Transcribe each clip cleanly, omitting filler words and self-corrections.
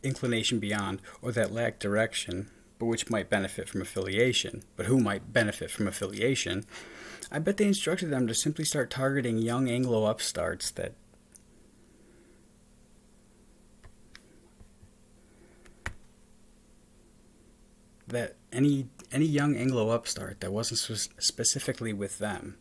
inclination beyond, or that lack direction, but which might benefit from affiliation. But who might benefit from affiliation? I bet they instructed them to simply start targeting young Anglo upstarts that any young Anglo upstart that wasn't specifically with them.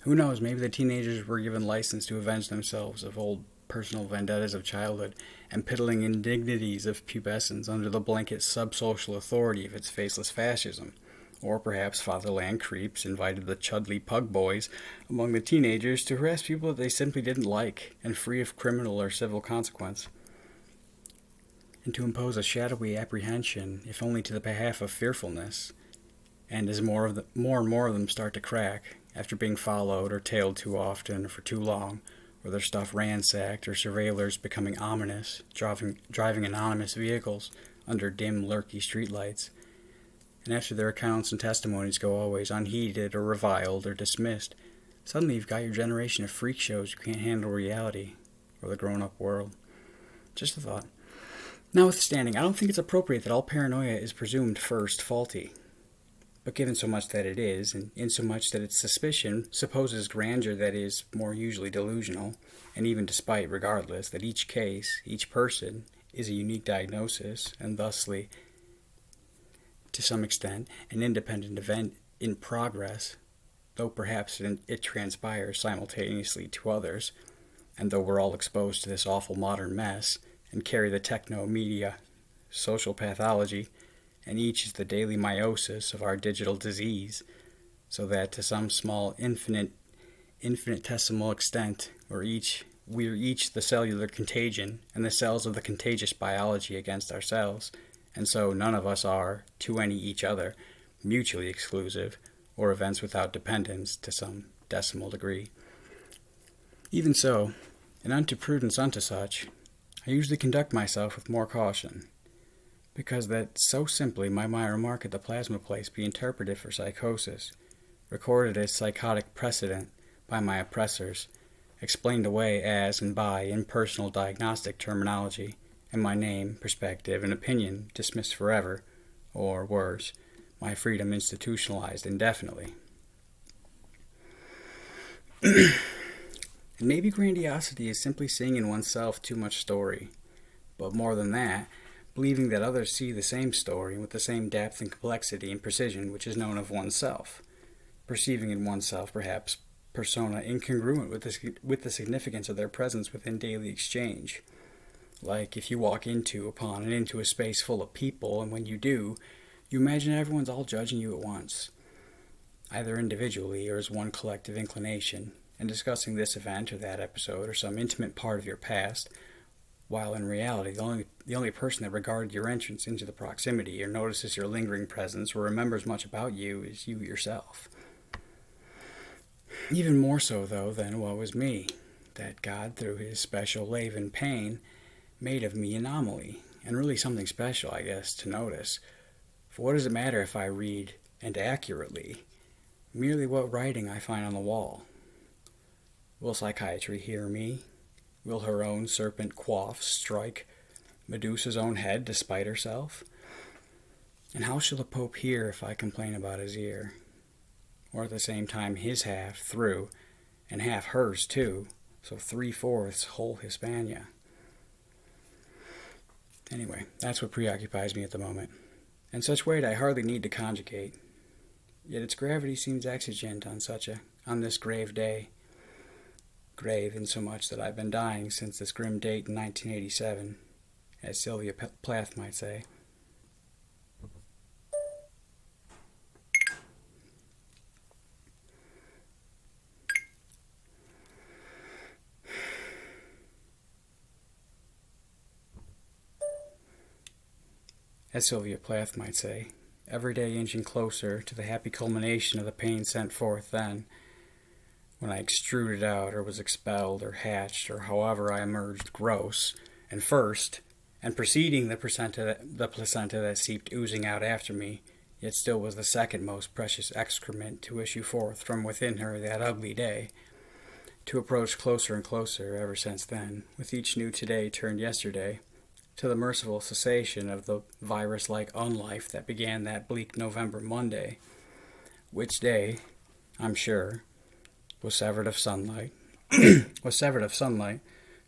Who knows, maybe the teenagers were given license to avenge themselves of old personal vendettas of childhood and piddling indignities of pubescence under the blanket subsocial authority of its faceless fascism. Or perhaps fatherland creeps invited the Chudley Pug boys among the teenagers to harass people that they simply didn't like and free of criminal or civil consequence, and to impose a shadowy apprehension, if only to the behalf of fearfulness. And as more and more of them start to crack, after being followed or tailed too often or for too long, or their stuff ransacked, or surveillors becoming ominous, driving anonymous vehicles under dim, lurky streetlights, and after their accounts and testimonies go always unheeded or reviled or dismissed, suddenly you've got your generation of freak shows who can't handle reality or the grown-up world. Just a thought. Notwithstanding, I don't think it's appropriate that all paranoia is presumed first faulty. But given so much that it is, and insomuch that its suspicion supposes grandeur that is more usually delusional, and even despite, regardless, that each case, each person, is a unique diagnosis, and thusly, to some extent, an independent event in progress, though perhaps it transpires simultaneously to others, and though we're all exposed to this awful modern mess, and carry the techno-media social pathology, and each is the daily meiosis of our digital disease, so that to some small infinitesimal extent, we're each the cellular contagion and the cells of the contagious biology against ourselves, and so none of us are, to any each other, mutually exclusive, or events without dependence to some decimal degree. Even so, and unto prudence unto such, I usually conduct myself with more caution, because that so simply might my remark at the plasma place be interpreted for psychosis, recorded as psychotic precedent by my oppressors, explained away as and by impersonal diagnostic terminology, and my name, perspective, and opinion dismissed forever, or worse, my freedom institutionalized indefinitely. And maybe grandiosity is simply seeing in oneself too much story, but more than that, believing that others see the same story with the same depth and complexity and precision which is known of oneself, perceiving in oneself, perhaps, persona incongruent with the significance of their presence within daily exchange. Like if you walk into a space full of people, and when you do, you imagine everyone's all judging you at once, either individually or as one collective inclination, and discussing this event or that episode or some intimate part of your past, while in reality the only person that regarded your entrance into the proximity or notices your lingering presence or remembers much about you is you yourself. Even more so, though, than what was me, that God, through his special lave and pain, made of me anomaly, and really something special, I guess, to notice. For what does it matter if I read, and accurately, merely what writing I find on the wall? Will psychiatry hear me? Will her own serpent quaff strike Medusa's own head despite herself? And how shall the Pope hear if I complain about his ear? Or at the same time his half through, and half hers too, so 3/4 whole Hispania. Anyway, that's what preoccupies me at the moment, and such weight I hardly need to conjugate. Yet its gravity seems exigent on this grave day. Grave insomuch that I've been dying since this grim date in 1987, as Sylvia Plath might say. As Sylvia Plath might say, every day inching closer to the happy culmination of the pain sent forth then, when I extruded out or was expelled or hatched or however I emerged gross, and first, and preceding the placenta that seeped oozing out after me, yet still was the second most precious excrement to issue forth from within her that ugly day. to approach closer and closer ever since then, with each new today turned yesterday, to the merciful cessation of the virus-like unlife that began that bleak November Monday, which day, I'm sure, was severed of sunlight,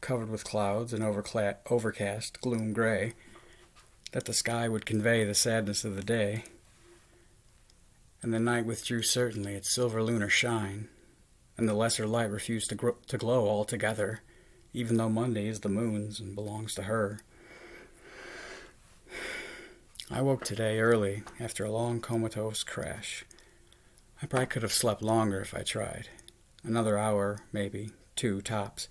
covered with clouds and overcast gloom gray, that the sky would convey the sadness of the day, and the night withdrew certainly its silver lunar shine, and the lesser light refused to glow altogether, even though Monday is the moon's and belongs to her. I woke today early after a long comatose crash. I probably could have slept longer if I tried. Another hour, maybe, 2 tops.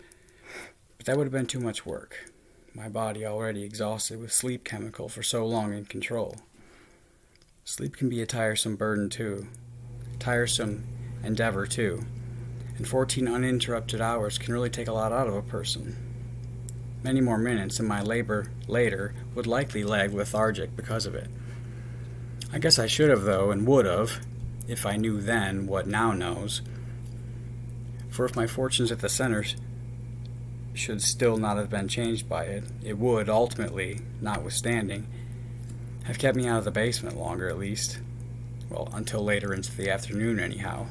But that would have been too much work. My body already exhausted with sleep chemical for so long in control. Sleep can be a tiresome burden too. Tiresome endeavor too. And 14 uninterrupted hours can really take a lot out of a person. Many more minutes in my labor later would likely lag lethargic because of it. I guess I should have, though, and would have, if I knew then what now knows. For if my fortunes at the center should still not have been changed by it, it would, ultimately, notwithstanding, have kept me out of the basement longer at least. Well, until later into the afternoon, anyhow.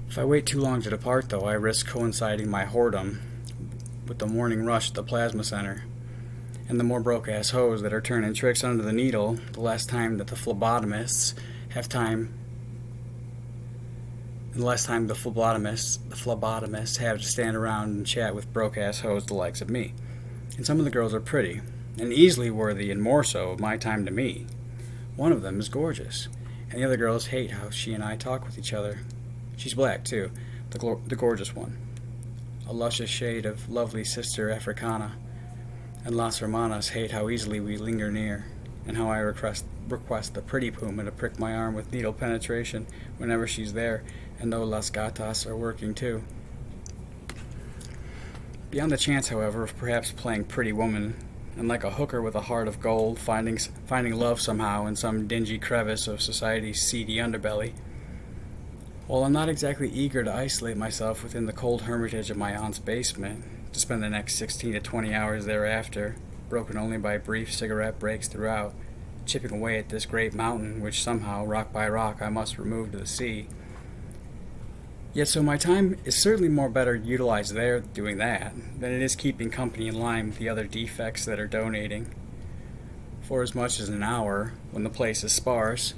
If I wait too long to depart, though, I risk coinciding my whoredom with the morning rush at the plasma center, and the more broke-ass hoes that are turning tricks under the needle, the less time that the phlebotomists have time, and the less time the phlebotomists have to stand around and chat with broke-ass hoes the likes of me. And some of the girls are pretty, and easily worthy, and more so, of my time to me. One of them is gorgeous, and the other girls hate how she and I talk with each other. She's black, too, the gorgeous one. A luscious shade of lovely sister Africana, and Las Hermanas hate how easily we linger near, and how I request the pretty puma to prick my arm with needle penetration whenever she's there, and though Las Gatas are working too. Beyond the chance, however, of perhaps playing pretty woman, and like a hooker with a heart of gold, finding love somehow in some dingy crevice of society's seedy underbelly, while I'm not exactly eager to isolate myself within the cold hermitage of my aunt's basement, to spend the next 16 to 20 hours thereafter, broken only by brief cigarette breaks throughout, chipping away at this great mountain which somehow, rock by rock, I must remove to the sea. Yet so my time is certainly more better utilized there doing that than it is keeping company in line with the other defects that are donating. For as much as an hour, when the place is sparse,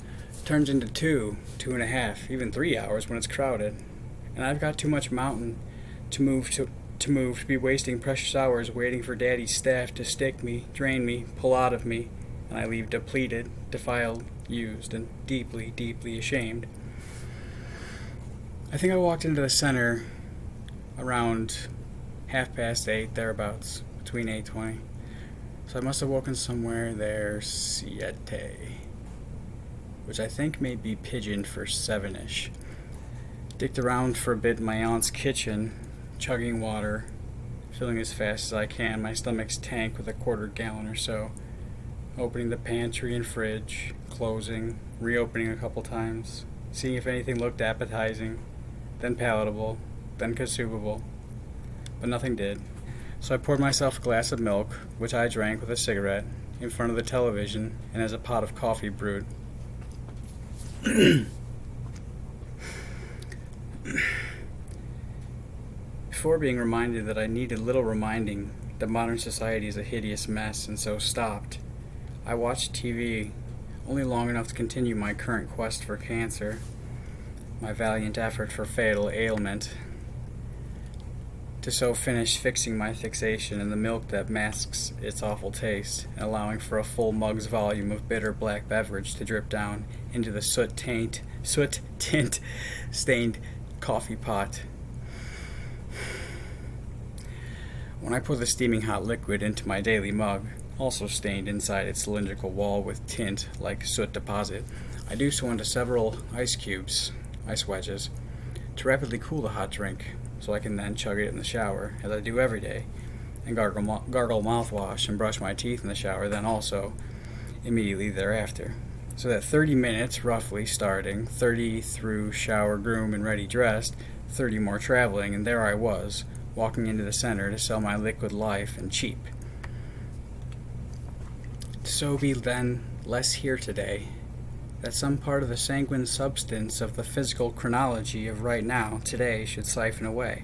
turns into 2.5, even 3 hours when it's crowded, and I've got too much mountain to move to be wasting precious hours waiting for Daddy's staff to stick me, drain me, pull out of me, and I leave depleted, defiled, used, and deeply, deeply ashamed. I think I walked into the center around 8:30, thereabouts, between 8:20. So I must have woken somewhere there, siete, which I think may be pidgin for 7-ish. Dicked around for a bit in my aunt's kitchen, chugging water, filling as fast as I can my stomach's tank with a 1/4 gallon or so, opening the pantry and fridge, closing, reopening a couple times, seeing if anything looked appetizing, then palatable, then consumable, but nothing did. So I poured myself a glass of milk, which I drank with a cigarette, in front of the television, and as a pot of coffee brewed. Before being reminded that I needed little reminding that modern society is a hideous mess and so stopped, I watched TV only long enough to continue my current quest for cancer, my valiant effort for fatal ailment, to so finish fixing my fixation in the milk that masks its awful taste, and allowing for a full mug's volume of bitter black beverage to drip down into the soot-tint stained coffee pot. When I pour the steaming hot liquid into my daily mug, also stained inside its cylindrical wall with tint like soot deposit, I do so into several ice wedges, to rapidly cool the hot drink, so I can then chug it in the shower, as I do every day, and gargle mouthwash and brush my teeth in the shower then also, immediately thereafter. So that 30 minutes, roughly, starting, 30 through shower, groom, and ready dressed, 30 more traveling, and there I was, walking into the center to sell my liquid life and cheap. So be then less here today, that some part of the sanguine substance of the physical chronology of right now, today, should siphon away.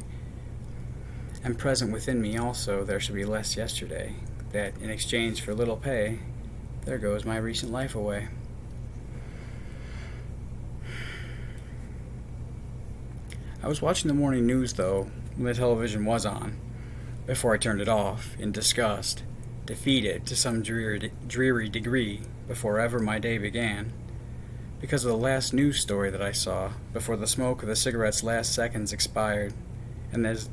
And present within me also there should be less yesterday, that in exchange for little pay, there goes my recent life away. I was watching the morning news, though, when the television was on, before I turned it off, in disgust, defeated to some dreary degree before ever my day began, because of the last news story that I saw, before the smoke of the cigarette's last seconds expired, and as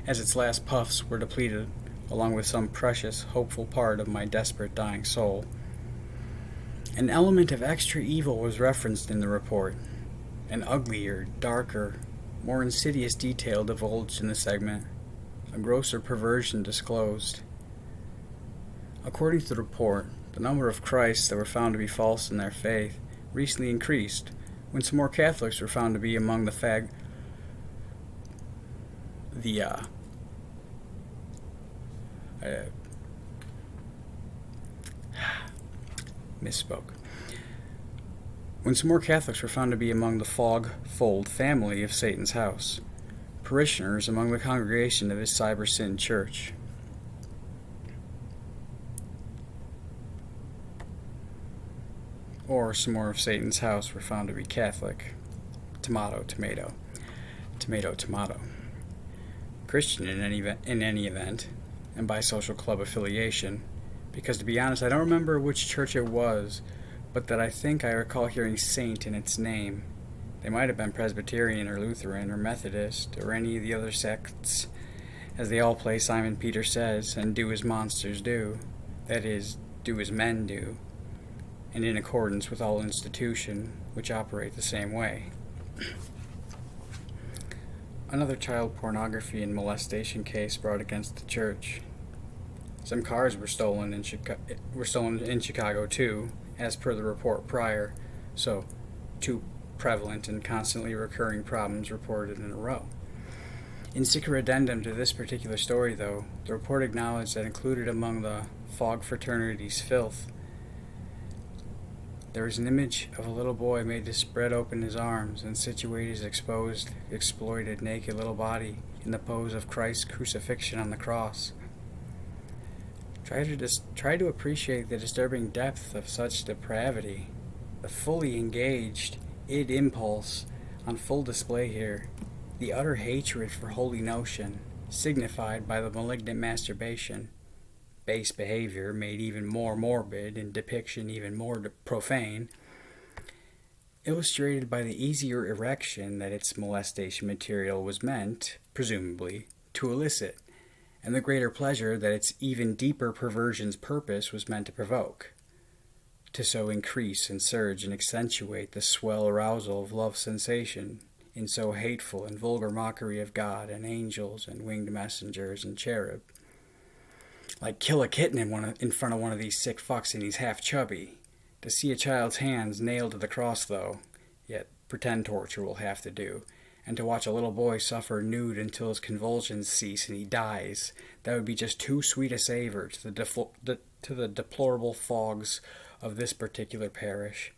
its last puffs were depleted, along with some precious, hopeful part of my desperate, dying soul. An element of extra evil was referenced in the report, an uglier, darker, more insidious detail divulged in the segment, a grosser perversion disclosed. According to the report, the number of Christs that were found to be false in their faith recently increased when some more Catholics were found to be among misspoke. When some more Catholics were found to be among the fog-fold family of Satan's house, parishioners among the congregation of his cyber-sin church. Or some more of Satan's house were found to be Catholic. Tomato, tomato. Tomato, tomato. Christian in any event, and by social club affiliation, because to be honest, I don't remember which church it was, but that I think I recall hearing saint in its name. They might have been Presbyterian or Lutheran or Methodist or any of the other sects, as they all play Simon Peter Says and do as monsters do, that is, do as men do, and in accordance with all institution which operate the same way. Another child pornography and molestation case brought against the church. Some cars were stolen in Chicago too, as per the report prior, so 2 prevalent and constantly recurring problems reported in a row. In secret addendum to this particular story, though, the report acknowledged that included among the fog fraternity's filth, there was an image of a little boy made to spread open his arms and situate his exposed, exploited, naked little body in the pose of Christ's crucifixion on the cross. Try to appreciate the disturbing depth of such depravity, the fully engaged id impulse on full display here, the utter hatred for holy notion, signified by the malignant masturbation, base behavior made even more morbid and depiction even more profane, illustrated by the easier erection that its molestation material was meant, presumably, to elicit, and the greater pleasure that its even deeper perversion's purpose was meant to provoke, to so increase and surge and accentuate the swell arousal of love sensation in so hateful and vulgar mockery of God and angels and winged messengers and cherub. Like kill a kitten in front of one of these sick fucks and he's half chubby. To see a child's hands nailed to the cross, though, yet pretend torture will have to do. And to watch a little boy suffer nude until his convulsions cease and he dies, that would be just too sweet a savor to the deplorable fogs of this particular parish.